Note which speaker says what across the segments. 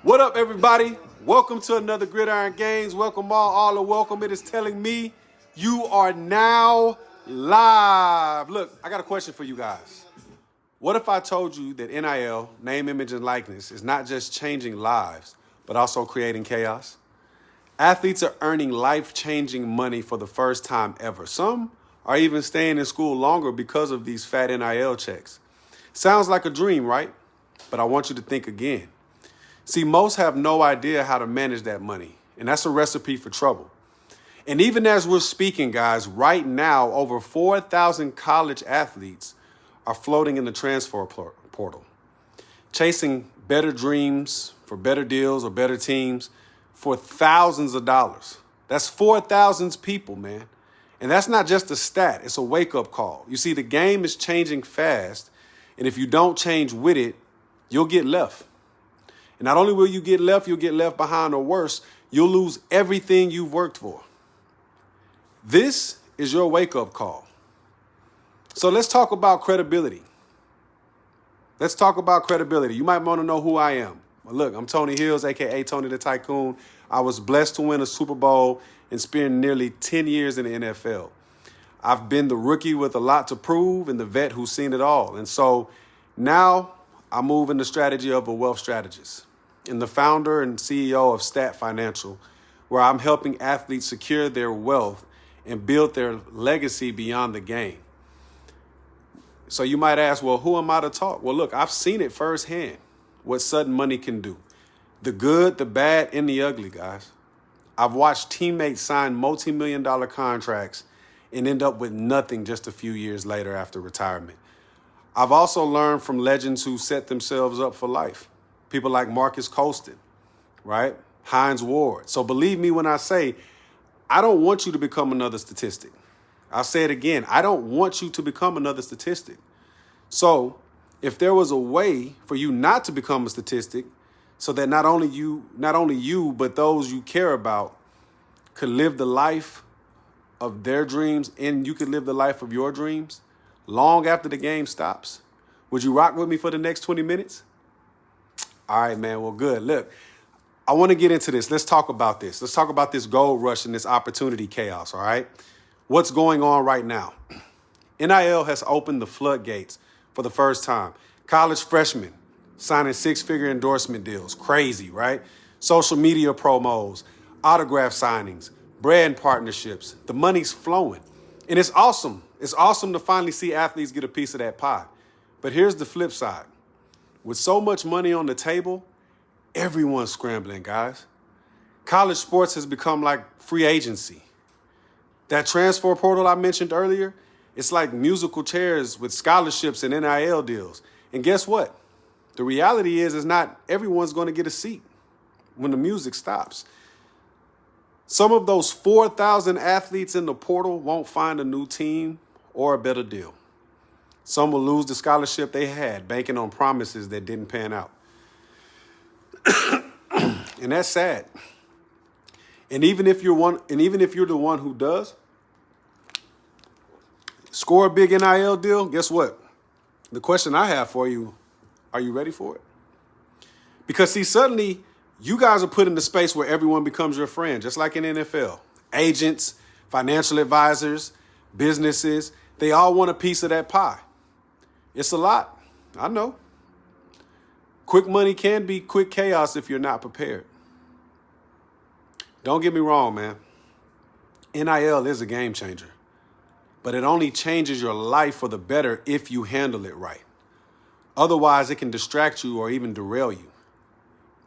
Speaker 1: What up, everybody? Welcome to another Gridiron Games. Welcome all are welcome. It is telling me you are now live. Look, I got a question for you guys. What if I told you that NIL, name, image, and likeness, is not just changing lives, but also creating chaos? Athletes are earning life-changing money for the first time ever. Some are even staying in school longer because of these fat NIL checks. Sounds like a dream, right? But I want you to think again. See, most have no idea how to manage that money, and that's a recipe for trouble. And even as we're speaking, guys, right now, over 4,000 college athletes are floating in the transfer portal, chasing better dreams for better deals or better teams for thousands of dollars. That's 4,000 people, man. And that's not just a stat, it's a wake-up call. You see, the game is changing fast, and if you don't change with it, you'll get left. And not only will you get left, you'll get left behind, or worse, you'll lose everything you've worked for. This is your wake-up call. So let's talk about credibility. Let's talk about credibility. You might want to know who I am. Look, I'm Tony Hills, a.k.a. Tony the Tycoon. I was blessed to win a Super Bowl and spend nearly 10 years in the NFL. I've been the rookie with a lot to prove and the vet who's seen it all. And so now I move in the strategy of a wealth strategist and the founder and CEO of STATT Financial, where I'm helping athletes secure their wealth and build their legacy beyond the game. So you might ask, well, who am I to talk? Well, look, I've seen it firsthand, what sudden money can do. The good, the bad, and the ugly, guys. I've watched teammates sign multi-million-dollar contracts and end up with nothing just a few years later after retirement. I've also learned from legends who set themselves up for life. People like Marcus Colston, right? Hines Ward. So believe me when I say, I don't want you to become another statistic. I'll say it again. I don't want you to become another statistic. So if there was a way for you not to become a statistic so that not only you, but those you care about could live the life of their dreams and you could live the life of your dreams long after the game stops, would you rock with me for the next 20 minutes? All right, man. Well, good. Look, I want to get into this. Let's talk about this. Let's talk about this gold rush and this opportunity chaos, all right? What's going on right now? NIL has opened the floodgates for the first time. College freshmen signing six-figure endorsement deals. Crazy, right? Social media promos, autograph signings, brand partnerships. The money's flowing. And it's awesome. It's awesome to finally see athletes get a piece of that pie. But here's the flip side. With so much money on the table, everyone's scrambling, guys. College sports has become like free agency. That transfer portal I mentioned earlier, it's like musical chairs with scholarships and NIL deals. And guess what? The reality is not everyone's going to get a seat when the music stops. Some of those 4,000 athletes in the portal won't find a new team or a better deal. Some will lose the scholarship they had, banking on promises that didn't pan out. And that's sad. And even if you're the one who does score a big NIL deal, guess what? The question I have for you, are you ready for it? Because see, suddenly you guys are put in the space where everyone becomes your friend, just like in NFL. Agents, financial advisors, businesses, they all want a piece of that pie. It's a lot, I know. Quick money can be quick chaos if you're not prepared. Don't get me wrong, man. NIL is a game changer, but it only changes your life for the better if you handle it right. Otherwise, it can distract you or even derail you.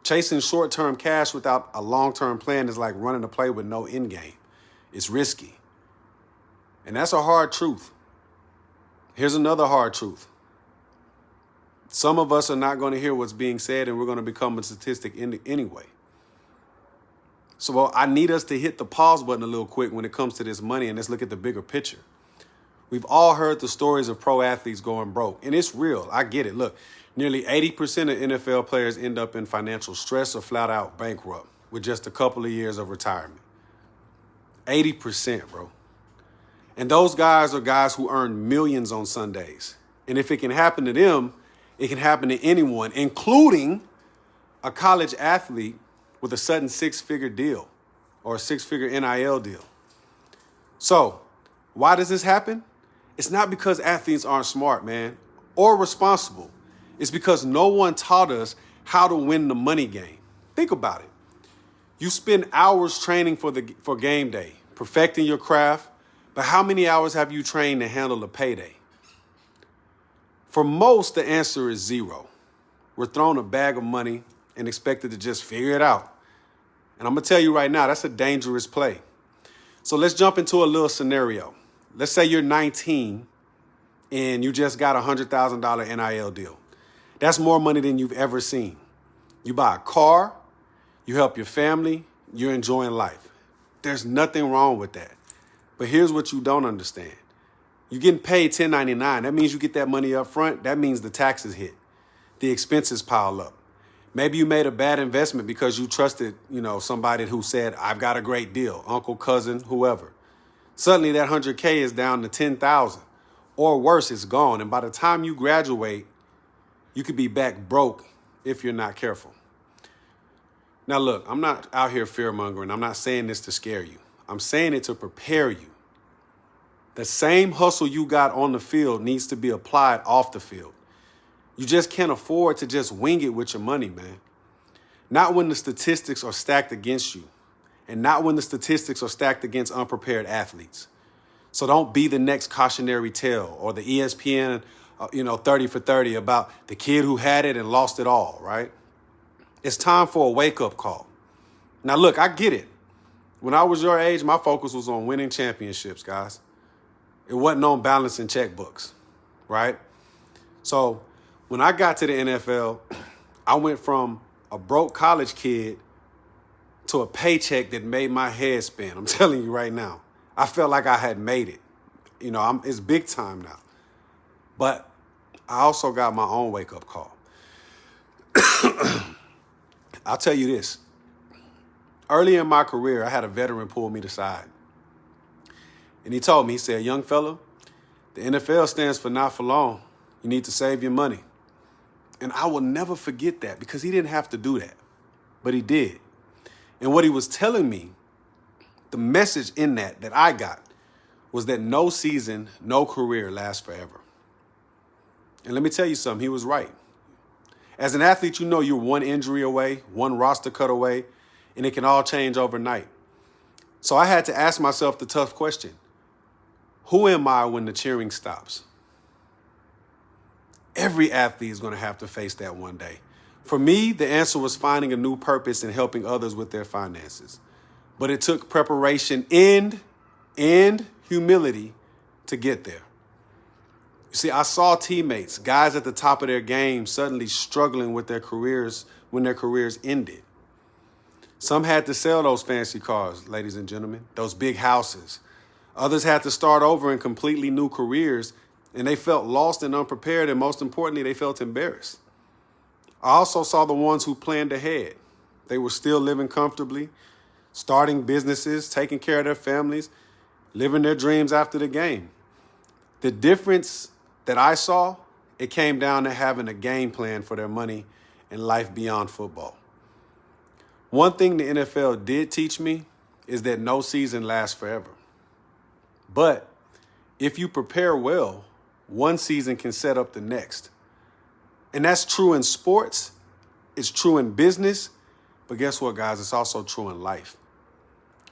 Speaker 1: Chasing short-term cash without a long-term plan is like running a play with no end game. It's risky. And that's a hard truth. Here's another hard truth. Some of us are not going to hear what's being said, and we're going to become a statistic anyway. So I need us to hit the pause button a little quick when it comes to this money, and let's look at the bigger picture. We've all heard the stories of pro athletes going broke, and it's real. I get it. Look, nearly 80% of NFL players end up in financial stress or flat out bankrupt with just a couple of years of retirement. 80%, bro. And those guys are guys who earn millions on Sundays. And if it can happen to them, it can happen to anyone, including a college athlete with a sudden six-figure deal or a six-figure NIL deal. So why does this happen? It's not because athletes aren't smart, man, or responsible. It's because no one taught us how to win the money game. Think about it. You spend hours training for game day, perfecting your craft, but how many hours have you trained to handle a payday? For most, the answer is zero. We're thrown a bag of money and expected to just figure it out. And I'm going to tell you right now, that's a dangerous play. So let's jump into a little scenario. Let's say you're 19 and you just got a $100,000 NIL deal. That's more money than you've ever seen. You buy a car, you help your family, you're enjoying life. There's nothing wrong with that. But here's what you don't understand. You're getting paid $10.99. That means you get that money up front. That means the taxes hit. The expenses pile up. Maybe you made a bad investment because you trusted, somebody who said, I've got a great deal, uncle, cousin, whoever. Suddenly that $100K is down to $10,000, or worse, it's gone. And by the time you graduate, you could be back broke if you're not careful. Now, look, I'm not out here fear-mongering. I'm not saying this to scare you. I'm saying it to prepare you. The same hustle you got on the field needs to be applied off the field. You just can't afford to just wing it with your money, man. Not when the statistics are stacked against you, and not when the statistics are stacked against unprepared athletes. So don't be the next cautionary tale or the ESPN, 30 for 30 about the kid who had it and lost it all, right? It's time for a wake-up call. Now, look, I get it. When I was your age, my focus was on winning championships, guys. It wasn't on balancing checkbooks, right? So when I got to the NFL, I went from a broke college kid to a paycheck that made my head spin. I'm telling you right now. I felt like I had made it. It's big time now. But I also got my own wake-up call. I'll tell you this. Early in my career, I had a veteran pull me aside. And he told me, he said, young fella, the NFL stands for not for long. You need to save your money. And I will never forget that because he didn't have to do that, but he did. And what he was telling me, the message in that I got was that no season, no career lasts forever. And let me tell you something, he was right. As an athlete, you're one injury away, one roster cut away, and it can all change overnight. So I had to ask myself the tough question. Who am I when the cheering stops? Every athlete is going to have to face that one day. For me, the answer was finding a new purpose and helping others with their finances. But it took preparation and humility to get there. You see, I saw teammates, guys at the top of their game, suddenly struggling with their careers when their careers ended. Some had to sell those fancy cars, ladies and gentlemen, those big houses. Others had to start over in completely new careers, and they felt lost and unprepared, and most importantly, they felt embarrassed. I also saw the ones who planned ahead. They were still living comfortably, starting businesses, taking care of their families, living their dreams after the game. The difference that I saw, it came down to having a game plan for their money and life beyond football. One thing the NFL did teach me is that no season lasts forever. But if you prepare well, one season can set up the next. And that's true in sports. It's true in business. But guess what, guys? It's also true in life.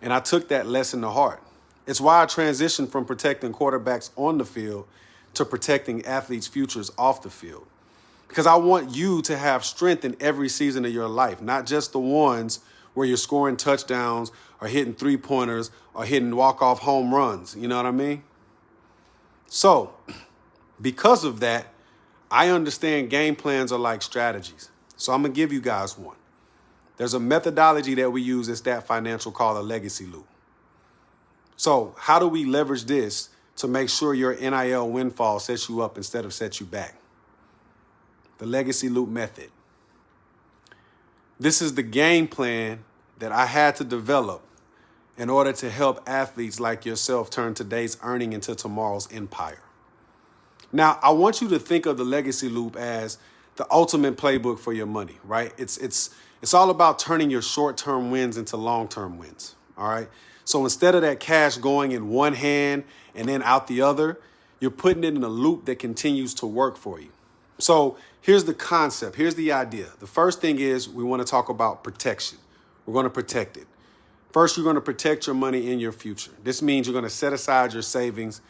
Speaker 1: And I took that lesson to heart. It's why I transitioned from protecting quarterbacks on the field to protecting athletes' futures off the field. Because I want you to have strength in every season of your life, not just the ones where you're scoring touchdowns or hitting three-pointers or hitting walk-off home runs. You know what I mean? So, because of that, I understand game plans are like strategies. So I'm going to give you guys one. There's a methodology that we use at STATT Financial called a legacy loop. So how do we leverage this to make sure your NIL windfall sets you up instead of sets you back? The legacy loop method. This is the game plan that I had to develop in order to help athletes like yourself turn today's earning into tomorrow's empire. Now, I want you to think of the legacy loop as the ultimate playbook for your money, right? It's all about turning your short-term wins into long-term wins, all right? So instead of that cash going in one hand and then out the other, you're putting it in a loop that continues to work for you. So here's the concept. Here's the idea. The first thing is we want to talk about protection. We're going to protect it. First, you're going to protect your money in your future. This means you're going to set aside your savings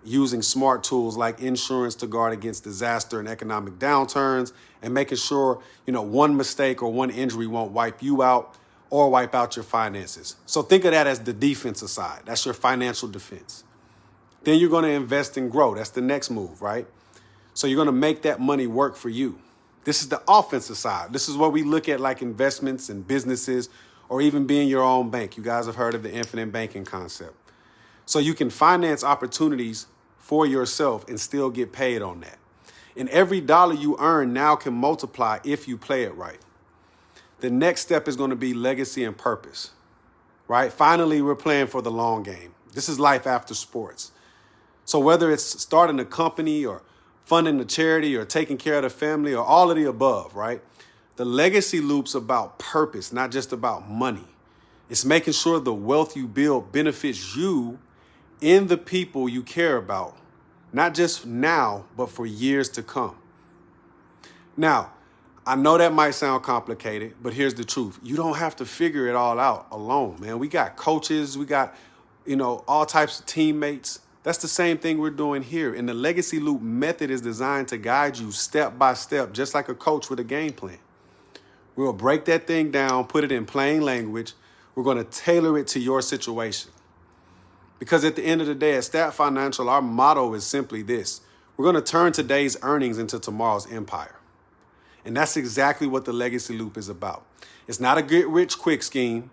Speaker 1: using smart tools like insurance to guard against disaster and economic downturns, and making sure, one mistake or one injury won't wipe you out or wipe out your finances. So think of that as the defensive side. That's your financial defense. Then you're going to invest and grow. That's the next move, right? So you're going to make that money work for you. This is the offensive side. This is what we look at like investments and businesses, or even being your own bank. You guys have heard of the infinite banking concept. So you can finance opportunities for yourself and still get paid on that. And every dollar you earn now can multiply if you play it right. The next step is going to be legacy and purpose, right? Finally, we're playing for the long game. This is life after sports. So whether it's starting a company or funding a charity or taking care of the family or all of the above, right? The legacy loop's about purpose, not just about money. It's making sure the wealth you build benefits you and the people you care about, not just now, but for years to come. Now, I know that might sound complicated, but here's the truth. You don't have to figure it all out alone, man. We got coaches, we got, all types of teammates. That's the same thing we're doing here. And the legacy loop method is designed to guide you step by step, just like a coach with a game plan. We'll break that thing down, put it in plain language. We're going to tailor it to your situation. Because at the end of the day, at STATT Financial, our motto is simply this. We're going to turn today's earnings into tomorrow's empire. And that's exactly what the legacy loop is about. It's not a get rich quick scheme,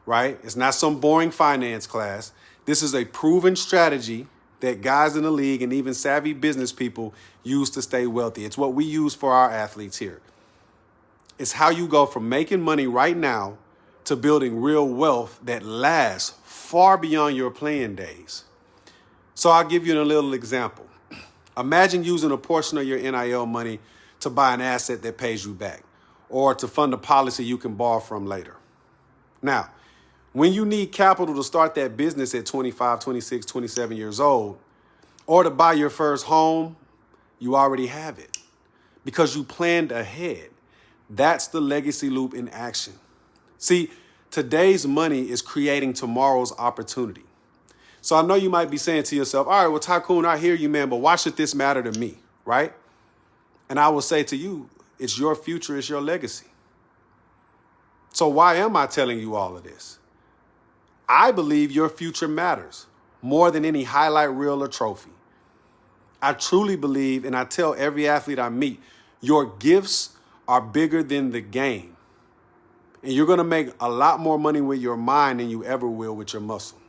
Speaker 1: right? It's not some boring finance class. This is a proven strategy that guys in the league and even savvy business people use to stay wealthy. It's what we use for our athletes here. It's how you go from making money right now to building real wealth that lasts far beyond your playing days. So I'll give you a little example. Imagine using a portion of your NIL money to buy an asset that pays you back, or to fund a policy you can borrow from later. Now, when you need capital to start that business at 25, 26, 27 years old, or to buy your first home, you already have it because you planned ahead. That's the legacy loop in action. See, today's money is creating tomorrow's opportunity. So I know you might be saying to yourself, all right, well, Tycoon, I hear you, man, but why should this matter to me, right? And I will say to you, it's your future, it's your legacy. So why am I telling you all of this? I believe your future matters more than any highlight reel or trophy. I truly believe, and I tell every athlete I meet, your gifts are bigger than the game. And you're going to make a lot more money with your mind than you ever will with your muscle.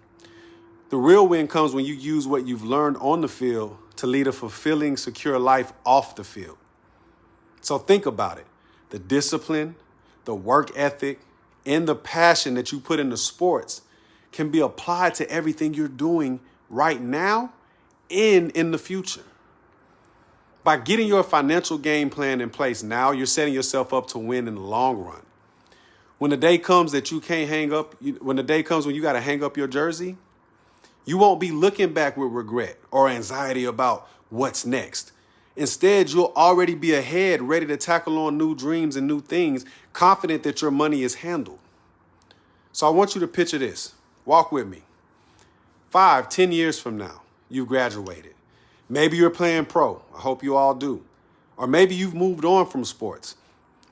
Speaker 1: The real win comes when you use what you've learned on the field to lead a fulfilling, secure life off the field. So think about it. The discipline, the work ethic, and the passion that you put into sports can be applied to everything you're doing right now and in the future. By getting your financial game plan in place now, you're setting yourself up to win in the long run. When the day comes that you can't hang up, when the day comes when you got to hang up your jersey, you won't be looking back with regret or anxiety about what's next. Instead, you'll already be ahead, ready to tackle on new dreams and new things, confident that your money is handled. So I want you to picture this. Walk with me. 5, 10 years from now, you've graduated. Maybe you're playing pro. I hope you all do. Or maybe you've moved on from sports.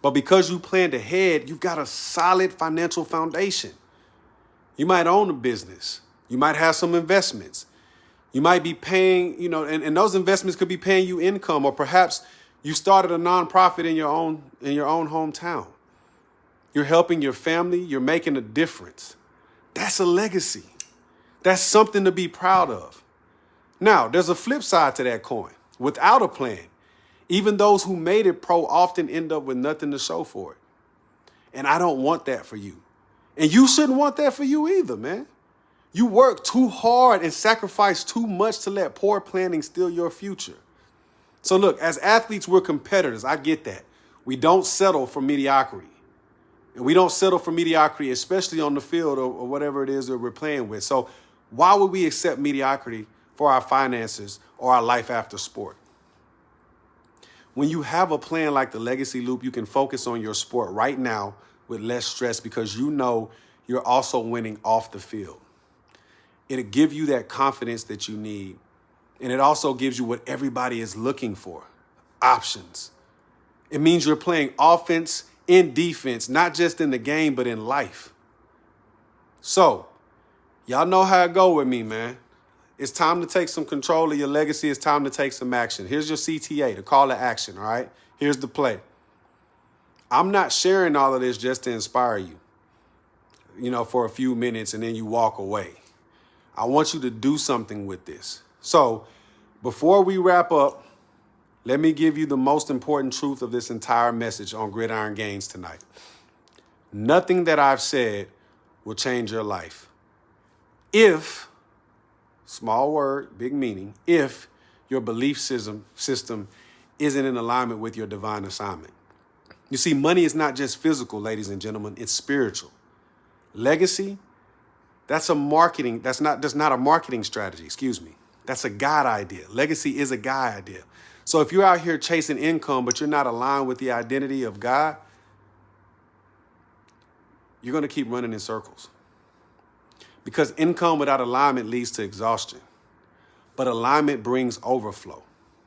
Speaker 1: But because you planned ahead, you've got a solid financial foundation. You might own a business. You might have some investments. You might be paying, and those investments could be paying you income, or perhaps you started a nonprofit in your own hometown. You're helping your family. You're making a difference. That's a legacy. That's something to be proud of. Now, there's a flip side to that coin. Without a plan, even those who made it pro often end up with nothing to show for it. And I don't want that for you. And you shouldn't want that for you either, man. You work too hard and sacrifice too much to let poor planning steal your future. So look, as athletes, we're competitors. I get that. We don't settle for mediocrity. And we don't settle for mediocrity, especially on the field or whatever it is that we're playing with. So why would we accept mediocrity for our finances or our life after sport? When you have a plan like the Legacy Loop, you can focus on your sport right now with less stress because you know you're also winning off the field. It'll give you that confidence that you need. And it also gives you what everybody is looking for, options. It means you're playing offense and defense, not just in the game, but in life. So, y'all know how it go with me, man. It's time to take some control of your legacy. It's time to take some action. Here's your CTA, the call to action, all right? Here's the play. I'm not sharing all of this just to inspire you, for a few minutes and then you walk away. I want you to do something with this. So before we wrap up, let me give you the most important truth of this entire message on Gridiron Games tonight. Nothing that I've said will change your life. If, small word, big meaning, if your belief system isn't in alignment with your divine assignment. You see, money is not just physical, ladies and gentlemen, it's spiritual. Legacy, that's not a marketing strategy, That's a God idea. Legacy is a God idea. So if you're out here chasing income, but you're not aligned with the identity of God, you're going to keep running in circles. Because income without alignment leads to exhaustion. But alignment brings overflow.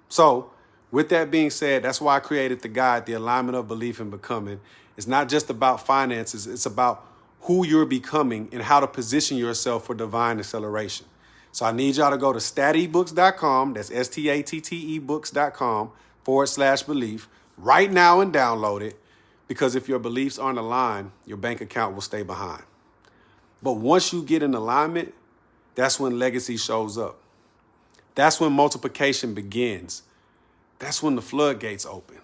Speaker 1: So with that being said, that's why I created the guide, The Alignment of Belief and Becoming. It's not just about finances. It's about who you're becoming and how to position yourself for divine acceleration. So I need y'all to go to statebooks.com. That's STATTE-books.com/belief right now and download it. Because if your beliefs aren't aligned, your bank account will stay behind. But once you get in alignment, that's when legacy shows up. That's when multiplication begins. That's when the floodgates open.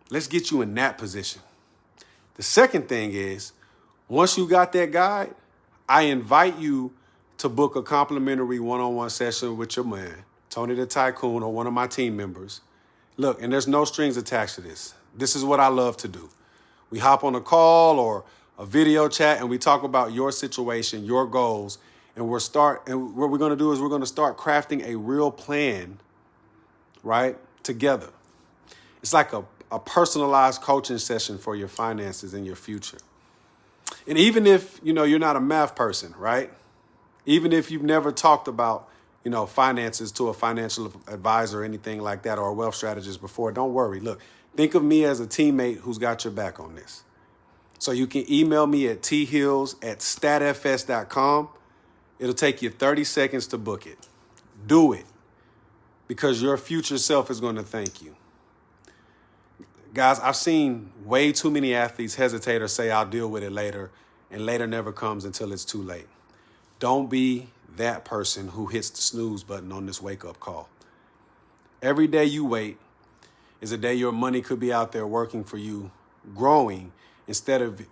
Speaker 1: Let's get you in that position. The second thing is, once you got that guide, I invite you to book a complimentary one-on-one session with your man, Tony the Tycoon, or one of my team members. Look, and there's no strings attached to this. This is what I love to do. We hop on a call or a video chat and we talk about your situation, your goals, and what we're going to do is we're going to start crafting a real plan, right, together. It's like a personalized coaching session for your finances and your future. And even if, you're not a math person, right? Even if you've never talked about, finances to a financial advisor or anything like that or a wealth strategist before, don't worry. Look, think of me as a teammate who's got your back on this. So you can email me at thills@statfs.com. It'll take you 30 seconds to book it. Do it because your future self is going to thank you. Guys, I've seen way too many athletes hesitate or say, I'll deal with it later, and later never comes until it's too late. Don't be that person who hits the snooze button on this wake-up call. Every day you wait is a day your money could be out there working for you, growing, instead of,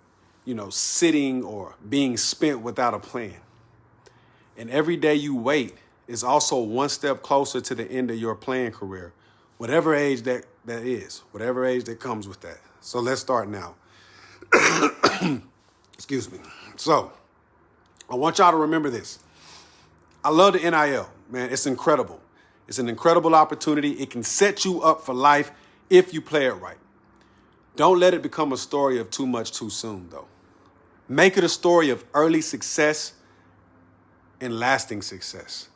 Speaker 1: sitting or being spent without a plan. And every day you wait is also one step closer to the end of your playing career, whatever age that is, whatever age that comes with that. So let's start now. Excuse me. So I want y'all to remember this. I love the NIL, man. It's incredible. It's an incredible opportunity. It can set you up for life if you play it right. Don't let it become a story of too much too soon, though. Make it a story of early success and lasting success.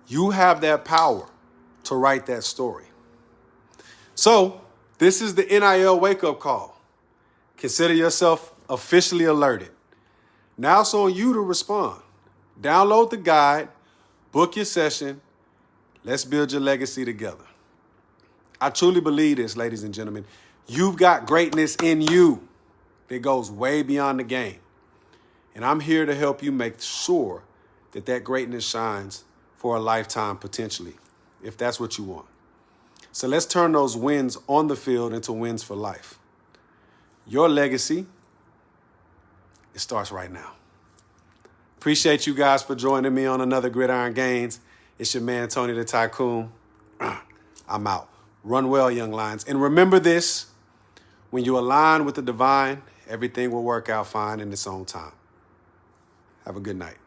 Speaker 1: You have that power to write that story. So this is the NIL wake-up call. Consider yourself officially alerted. Now it's on you to respond. Download the guide, book your session. Let's build your legacy together. I truly believe this, ladies and gentlemen. You've got greatness in you that goes way beyond the game. And I'm here to help you make sure that greatness shines for a lifetime potentially, if that's what you want. So let's turn those wins on the field into wins for life. Your legacy, it starts right now. Appreciate you guys for joining me on another Gridiron Games. It's your man, Tony the Tycoon. I'm out. Run well, young lions. And remember this, when you align with the divine, everything will work out fine in its own time. Have a good night.